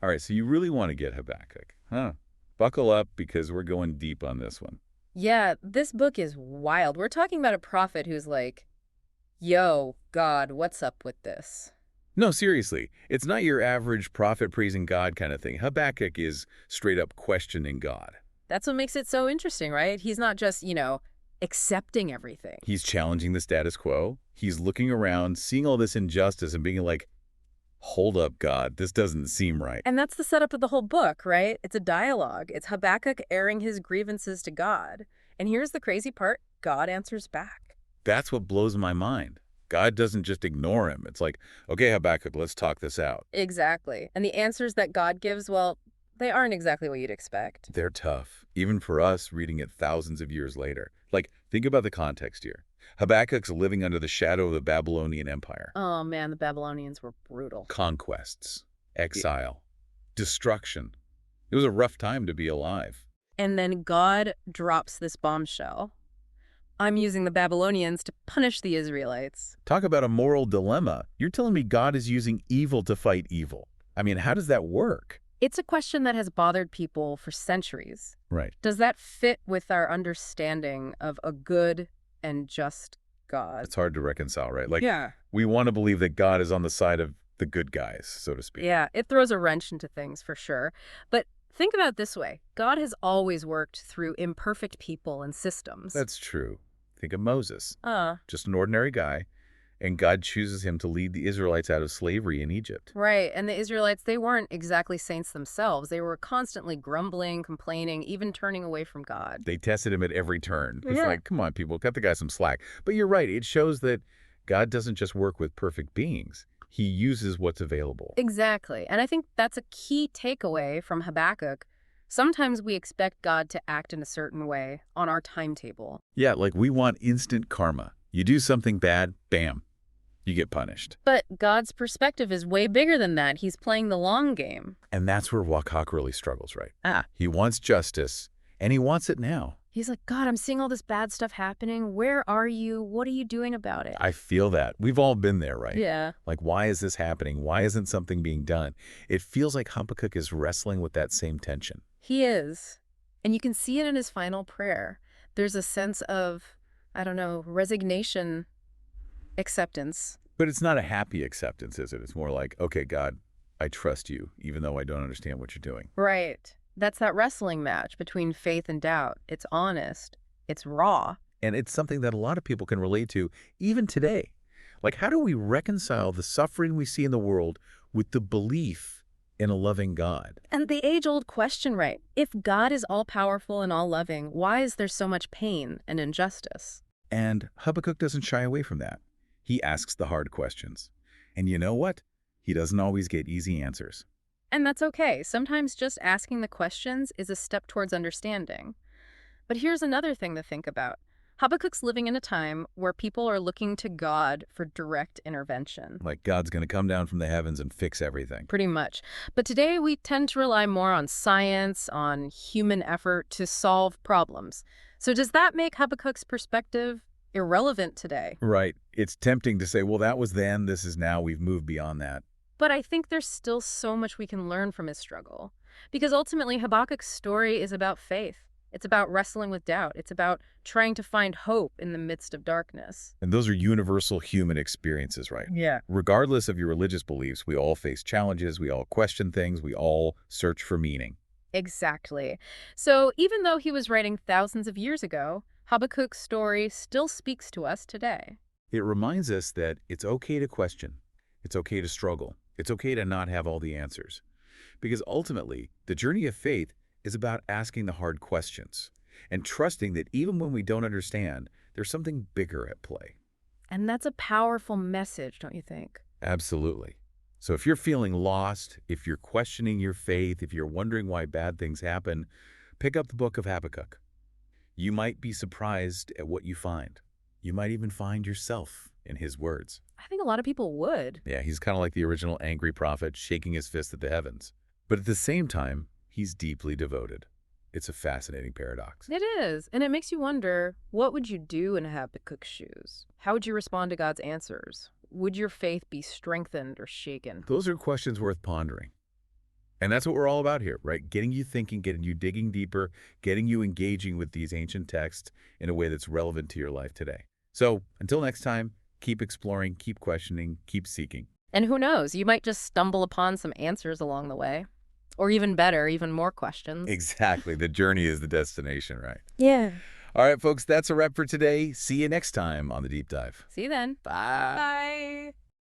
All right, so you really want to get Habakkuk, huh? Buckle up because we're going deep on this one. Yeah, this book is wild. We're talking about a prophet who's like, yo, God, what's up with this? No, seriously, it's not your average prophet praising God kind of thing. Habakkuk is straight up questioning God. That's what makes it so interesting, right? He's not just, accepting everything. He's challenging the status quo. He's looking around, seeing all this injustice and being like, hold up, God, this doesn't seem right. And that's the setup of the whole book, right? It's a dialogue. It's Habakkuk airing his grievances to God. And here's the crazy part, God answers back. That's what blows my mind. God doesn't just ignore him. It's like, okay, Habakkuk, let's talk this out. Exactly. And the answers that God gives, well, they aren't exactly what you'd expect. They're tough, even for us reading it thousands of years later. Like, think about the context here. Habakkuk's living under the shadow of the Babylonian Empire. Oh man, the Babylonians were brutal. Conquests, exile, destruction. It was a rough time to be alive. And then God drops this bombshell. I'm using the Babylonians to punish the Israelites. Talk about a moral dilemma. You're telling me God is using evil to fight evil. I mean, how does that work? It's a question that has bothered people for centuries. Right. Does that fit with our understanding of a good and just God? It's hard to reconcile, right? Like, Yeah. we want to believe that God is on the side of the good guys, so to speak. Yeah, it throws a wrench into things for sure. But think about it this way. God has always worked through imperfect people and systems. That's true. Think of Moses, Uh, just an ordinary guy, and God chooses him to lead the Israelites out of slavery in Egypt. right. And the Israelites, they weren't exactly saints themselves. They were constantly grumbling, complaining, even turning away from God. They tested him at every turn. It's Yeah. like, come on, people, cut the guy some slack. But you're right. It shows that God doesn't just work with perfect beings. He uses what's available. Exactly. And I think that's a key takeaway from Habakkuk. Sometimes we expect God to act in a certain way on our timetable. Yeah, like we want instant karma. You do something bad, bam, you get punished. But God's perspective is way bigger than that. He's playing the long game. And that's where Wakak really struggles, right? Ah. He wants justice, and he wants it now. He's like, God, I'm seeing all this bad stuff happening. Where are you? What are you doing about it? I feel that. We've all been there, right? Yeah. Like, why is this happening? Why isn't something being done? It feels like Habakkuk is wrestling with that same tension. He is. And you can see it in his final prayer. There's a sense of, I don't know, resignation, acceptance. But it's not a happy acceptance, is it? It's more like, okay, God, I trust you, even though I don't understand what you're doing. Right. That's that wrestling match between faith and doubt. It's honest. It's raw. And it's something that a lot of people can relate to, even today. Like, how do we reconcile the suffering we see in the world with the belief in a loving God? And the age-old question, right? If God is all-powerful and all-loving, why is there so much pain and injustice? And Habakkuk doesn't shy away from that. He asks the hard questions. And you know what? He doesn't always get easy answers. And that's okay. Sometimes just asking the questions is a step towards understanding. But here's another thing to think about. Habakkuk's living in a time where people are looking to God for direct intervention. Like God's going to come down from the heavens and fix everything. Pretty much. But today we tend to rely more on science, on human effort to solve problems. So does that make Habakkuk's perspective irrelevant today? Right. It's tempting to say, well, that was then, this is now, we've moved beyond that. But I think there's still so much we can learn from his struggle. Because ultimately, Habakkuk's story is about faith. It's about wrestling with doubt. It's about trying to find hope in the midst of darkness. And those are universal human experiences, right? Yeah. Regardless of your religious beliefs, we all face challenges, we all question things, we all search for meaning. Exactly. So even though he was writing thousands of years ago, Habakkuk's story still speaks to us today. It reminds us that it's okay to question. It's okay to struggle. It's okay to not have all the answers. Because ultimately, the journey of faith is about asking the hard questions and trusting that even when we don't understand, there's something bigger at play. And that's a powerful message, don't you think? Absolutely. So if you're feeling lost, if you're questioning your faith, if you're wondering why bad things happen, pick up the Book of Habakkuk. You might be surprised at what you find. You might even find yourself in his words. I think a lot of people would. Yeah, he's kind of like the original angry prophet shaking his fist at the heavens. But at the same time, he's deeply devoted. It's a fascinating paradox. It is. And it makes you wonder, what would you do in Habakkuk's shoes? How would you respond to God's answers? Would your faith be strengthened or shaken? Those are questions worth pondering. And that's what we're all about here, right? Getting you thinking, getting you digging deeper, getting you engaging with these ancient texts in a way that's relevant to your life today. So until next time, keep exploring, keep questioning, keep seeking. And who knows, you might just stumble upon some answers along the way. Or even better, even more questions. Exactly. The journey is the destination, right? Yeah. All right, folks, that's a wrap for today. See you next time on The Deep Dive. See you then. Bye. Bye.